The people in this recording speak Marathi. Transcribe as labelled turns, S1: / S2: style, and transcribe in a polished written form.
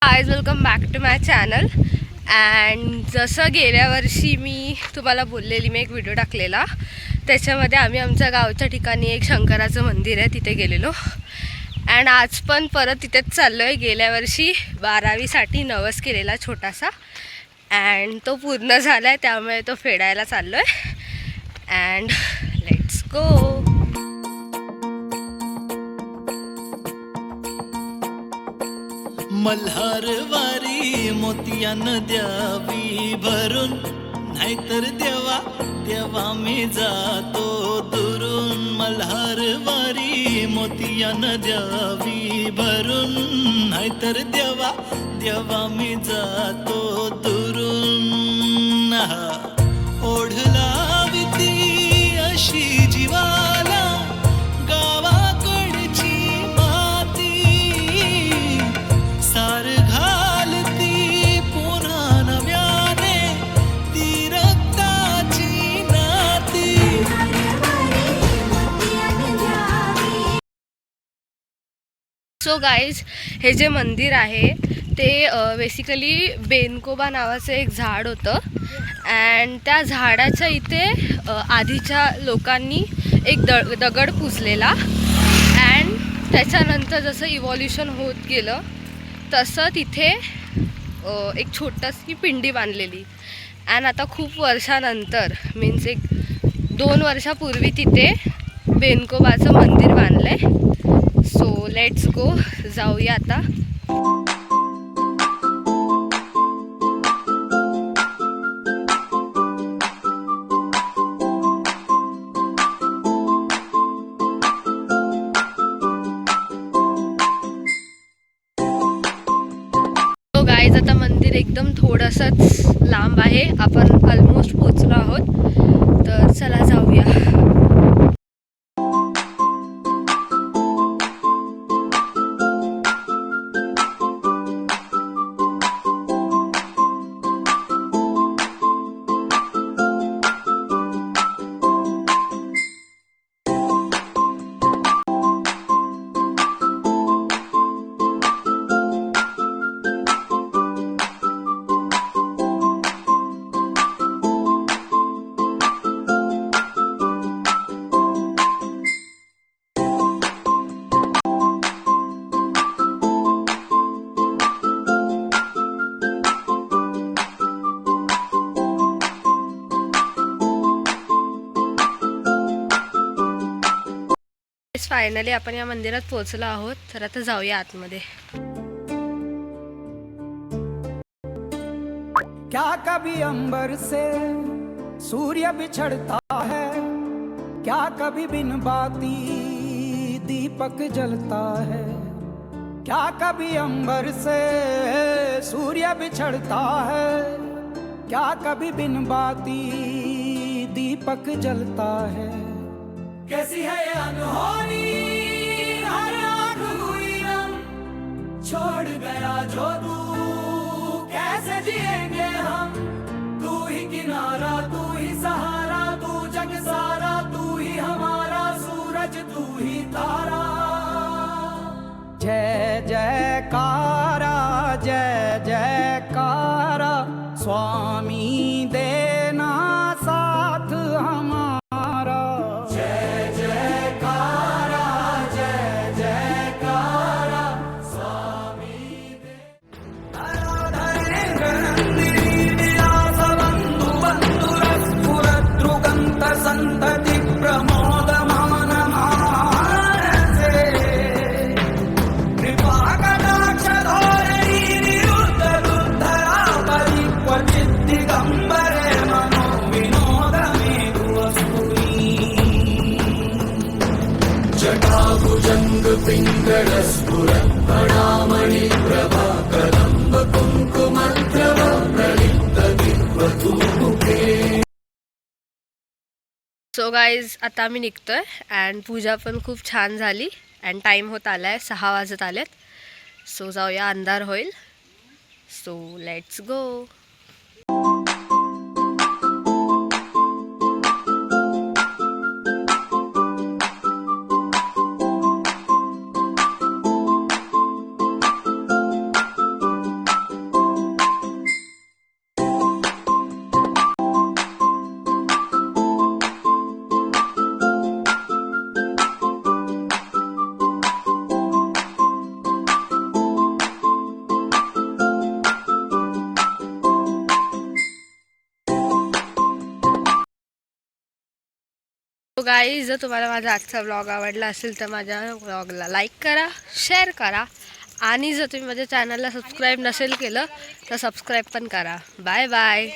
S1: Guys welcome back to my channel. And जसं गेल्या वर्षी मी तुम्हाला बोललेली मी एक व्हिडिओ टाकलेला, त्याच्यामध्ये आम्ही आमच्या गावच्या ठिकाणी एक शंकराचं मंदिर आहे तिथे गेलेलो. अँड आज पण परत तिथेच चाललो आहे. गेल्या वर्षी 12वीसाठी नवस केलेला छोटासा, अँड तो पूर्ण झाला आहे, त्यामुळे तो फेडायला चाललो आहे. And let's go.
S2: मल्हारवारी मोतियानं द्यावी भरून, नाहीतर देवा देवा मी जातो दुरून. मल्हारवारी मोतियानं द्यावी भरून, नाहीतर देवा देवा मी जातो दुरून. ओढ लावी ती अशी जीवाला
S1: सो गाईज, हे जे मंदिर आहे ते बेसिकली बेनकोबा नावाचं एक झाड होतं. अँड त्या झाडाच्या इथे आधीच्या लोकांनी एक दगड पुजलेला. अँड त्याच्यानंतर जसं इव्हॉल्युशन होत गेलं तसं तिथे एक छोटीशी पिंडी बांधलेली. अँड आता खूप वर्षानंतर मीन्स एक 2 वर्षापूर्वी तिथे बेनकोबाचं मंदिर बांधलं आहे. सो लेट्स गो, जाऊया आता. सो गाईज, आता मंदिर एकदम थोडंसंच लांब आहे, आपण ऑलमोस्ट पोचलो आहोत. तर चला जाऊया. फायनली आपण या मंदिरात पोहोचलो आहोत. तर आता जाऊया आतमध्ये.
S3: क्या कभी अंबर से सूर्य बिछड़ता है, क्या कभी बिन बाती दीपक जलता है. क्या कभी अंबर से सूर्य बिछड़ता है, क्या कभी बिन बाती दीपक जलता है. कैसी है ये अनहोनी हर आँख हुई नम, छोड़ गया जो तू कैसे जिएंगे हम. तू ही किनारा, तू ही सहारा, तू जग सारा, तू ही हमारा सूरज, तू ही तारा. जय जयकारा, जय जयकारा, स्वामी देना साथ हमारा. संतति प्रमोद मान मानसे, कृपा कटाक्ष धोरणी निरुद्ध दुद्धरा परि क्वचित् दिगंबरे मनो विनोद मेघुवस्तुनी. जटाभुजंग पिंगल स्फुरत् प्रणामणि प्रभा कदंब कुंकुमद्रव प्रलिप्त दिग्वधूमुखे.
S1: सो गाईज, आता आम्ही निघतोय. अँड पूजा पण खूप छान झाली. अँड टाईम होत आला आहे, 6 वाजत आलेत. सो जाऊया, अंधार होईल. So let's go. So guys जर तुम्हाला माझा आजचा व्लॉग आवडला असेल तर माझ्या व्लॉगला लाईक करा, शेअर करा आणि जर तुम्ही माझ्या चॅनलला सबस्क्राईब नसेल केलं तर सबस्क्राईब पण करा. Bye bye.